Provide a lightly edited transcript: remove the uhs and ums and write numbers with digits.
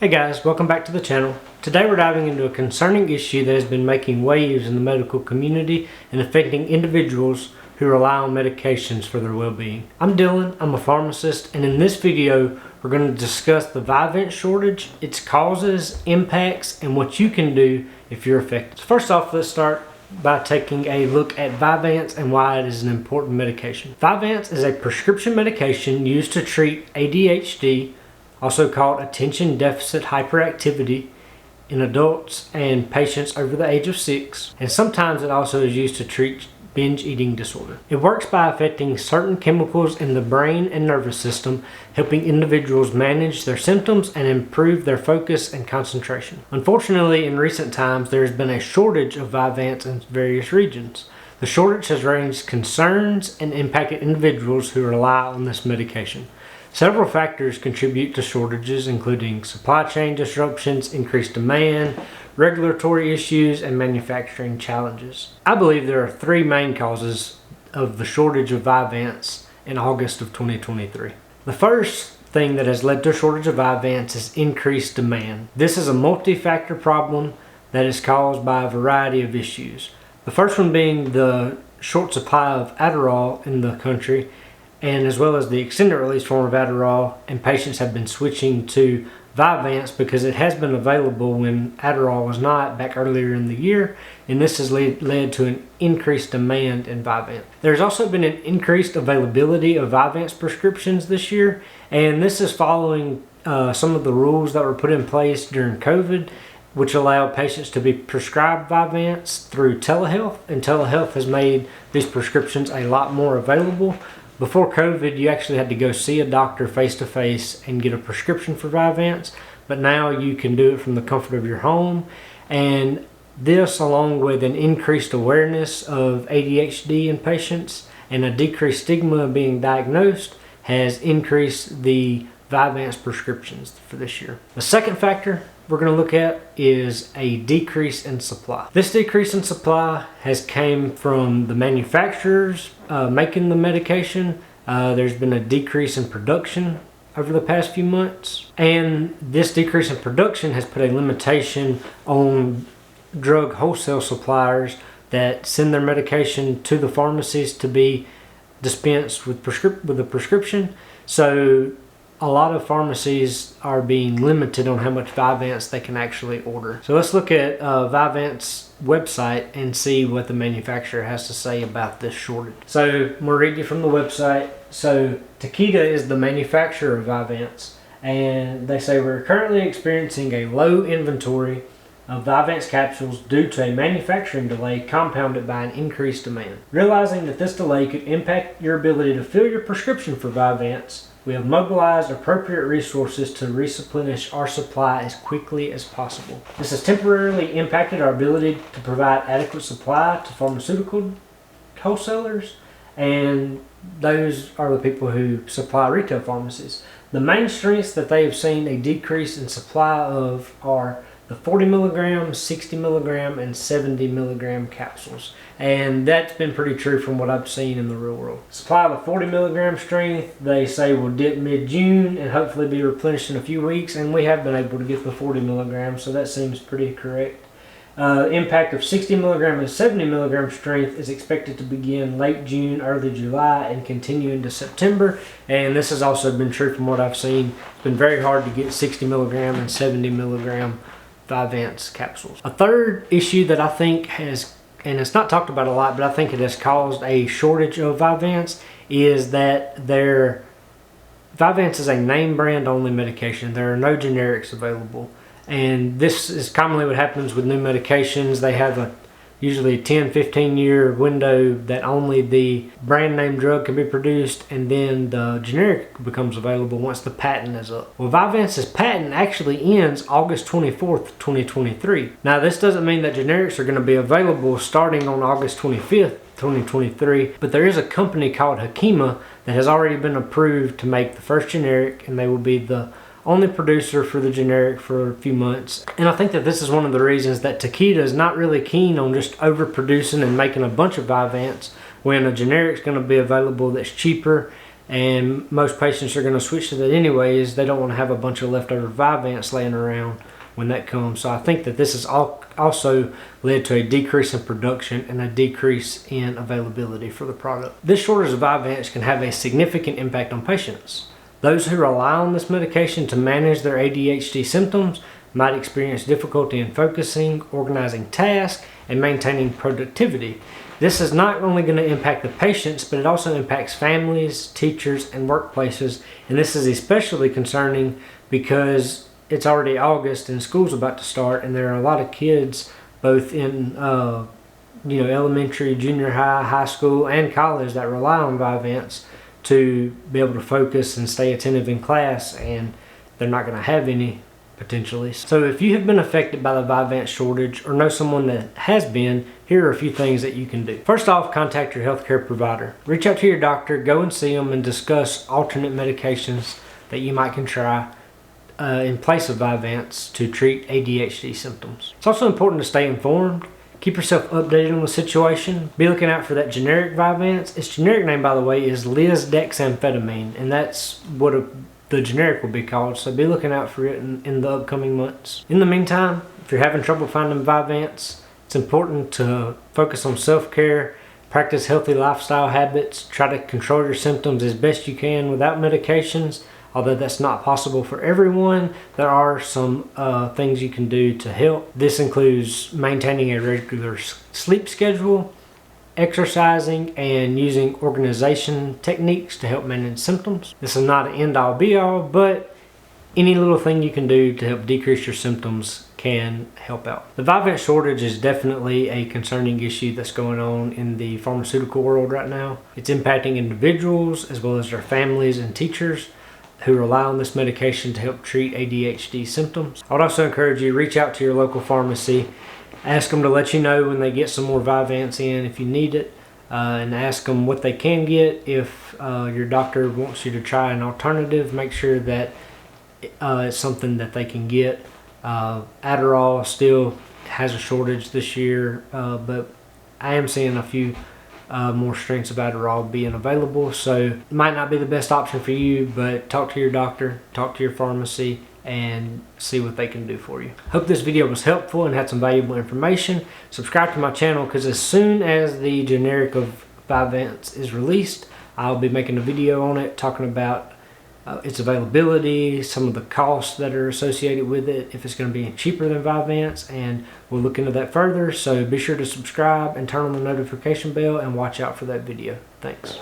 Hey guys, welcome back to the channel. Today we're diving into a concerning issue that has been making waves in the medical community and affecting individuals who rely on medications for their well-being. I'm Dylan, I'm a pharmacist, and in this video we're going to discuss the Vyvanse shortage, its causes, impacts, and what you can do if you're affected. So first off, let's start by taking a look at Vyvanse and why it is an important medication. Vyvanse is a prescription medication used to treat ADHD, also called attention deficit hyperactivity, in adults and patients over the age of 6, and sometimes it also is used to treat binge eating disorder. It works by affecting certain chemicals in the brain and nervous system, helping individuals manage their symptoms and improve their focus and concentration. Unfortunately, in recent times, there has been a shortage of Vyvanse in various regions. The shortage has raised concerns and impacted individuals who rely on this medication. Several factors contribute to shortages, including supply chain disruptions, increased demand, regulatory issues, and manufacturing challenges. I believe there are three main causes of the shortage of Vyvanse in August of 2023. The first thing that has led to a shortage of Vyvanse is increased demand. This is a multi-factor problem that is caused by a variety of issues. The first one being the short supply of Adderall in the country, and as well as the extended release form of Adderall, and patients have been switching to Vyvanse because it has been available when Adderall was not back earlier in the year, and this has led to an increased demand in Vyvanse. There's also been an increased availability of Vyvanse prescriptions this year, and this is following some of the rules that were put in place during COVID, which allow patients to be prescribed Vyvanse through telehealth, and telehealth has made these prescriptions a lot more available. Before COVID, you actually had to go see a doctor face-to-face and get a prescription for Vyvanse, but now you can do it from the comfort of your home. And this, along with an increased awareness of ADHD in patients and a decreased stigma of being diagnosed, has increased the Vyvanse prescriptions for this year. The second factor we're going to look at is a decrease in supply. This decrease in supply has came from the manufacturers making the medication. There's been a decrease in production over the past few months, and this decrease in production has put a limitation on drug wholesale suppliers that send their medication to the pharmacies to be dispensed with a prescription. So a lot of pharmacies are being limited on how much Vyvanse they can actually order. So let's look at Vyvanse website and see what the manufacturer has to say about this shortage. So I'm going to read you from the website. So Takeda is the manufacturer of Vyvanse, and they say we're currently experiencing a low inventory of Vyvanse capsules due to a manufacturing delay compounded by an increased demand. Realizing that this delay could impact your ability to fill your prescription for Vyvanse, we have mobilized appropriate resources to replenish our supply as quickly as possible. This has temporarily impacted our ability to provide adequate supply to pharmaceutical wholesalers, and those are the people who supply retail pharmacies. The main strengths that they have seen a decrease in supply of are the 40 milligram, 60 milligram, and 70 milligram capsules. And that's been pretty true from what I've seen in the real world. Supply of the 40 milligram strength, they say will dip mid-June and hopefully be replenished in a few weeks. And we have been able to get the 40 milligrams, so that seems pretty correct. Impact of 60 milligram and 70 milligram strength is expected to begin late June, early July, and continue into September. And this has also been true from what I've seen. It's been very hard to get 60 milligram and 70 milligram Vyvanse capsules. A third issue that I think has, and it's not talked about a lot, but I think it has caused a shortage of Vyvanse, is that Vyvanse is a name brand only medication. There are no generics available. And this is commonly what happens with new medications. They have usually a 10-15 year window that only the brand name drug can be produced, and then the generic becomes available once the patent is up. Well, Vyvanse's patent actually ends August 24th, 2023. Now, this doesn't mean that generics are going to be available starting on August 25th, 2023, but there is a company called Hakima that has already been approved to make the first generic, and they will be the only producer for the generic for a few months. And I think that this is one of the reasons that Takeda is not really keen on just overproducing and making a bunch of Vyvanse when a generic is going to be available that's cheaper and most patients are going to switch to that anyways. They don't want to have a bunch of leftover Vyvanse laying around when that comes. So I think that this has also led to a decrease in production and a decrease in availability for the product. This shortage of Vyvanse can have a significant impact on patients. Those who rely on this medication to manage their ADHD symptoms might experience difficulty in focusing, organizing tasks, and maintaining productivity. This is not only going to impact the patients, but it also impacts families, teachers, and workplaces. And this is especially concerning because it's already August and school's about to start, and there are a lot of kids both in elementary, junior high, high school, and college that rely on Vyvanse to be able to focus and stay attentive in class, and they're not going to have any potentially. So if you have been affected by the Vyvanse shortage or know someone that has been, here are a few things that you can do. First off, contact your healthcare provider. Reach out to your doctor, go and see them, and discuss alternate medications that you might can try in place of Vyvanse to treat ADHD symptoms. It's also important to stay informed. Keep yourself updated on the situation. Be looking out for that generic Vyvanse. Its generic name, by the way, is lisdexamfetamine, and that's what the generic will be called. So be looking out for it in the upcoming months. In the meantime, if you're having trouble finding Vyvanse, it's important to focus on self-care, practice healthy lifestyle habits, try to control your symptoms as best you can without medications. Although that's not possible for everyone, there are some things you can do to help. This includes maintaining a regular sleep schedule, exercising, and using organization techniques to help manage symptoms. This is not an end-all be-all, but any little thing you can do to help decrease your symptoms can help out. The Vyvanse shortage is definitely a concerning issue that's going on in the pharmaceutical world right now. It's impacting individuals as well as their families and teachers who rely on this medication to help treat ADHD symptoms. I would also encourage you to reach out to your local pharmacy, ask them to let you know when they get some more Vyvanse in if you need it, and ask them what they can get. If your doctor wants you to try an alternative, make sure that it's something that they can get. Adderall still has a shortage this year, but I am seeing a few more strengths of Adderall being available, so it might not be the best option for you, but talk to your doctor, talk to your pharmacy, and see what they can do for you. Hope this video was helpful and had some valuable information. Subscribe to my channel, because as soon as the generic of Vyvanse is released, I'll be making a video on it talking about its availability, some of the costs that are associated with it, if it's going to be cheaper than Vyvanse, and we'll look into that further. So be sure to subscribe and turn on the notification bell and watch out for that video. Thanks.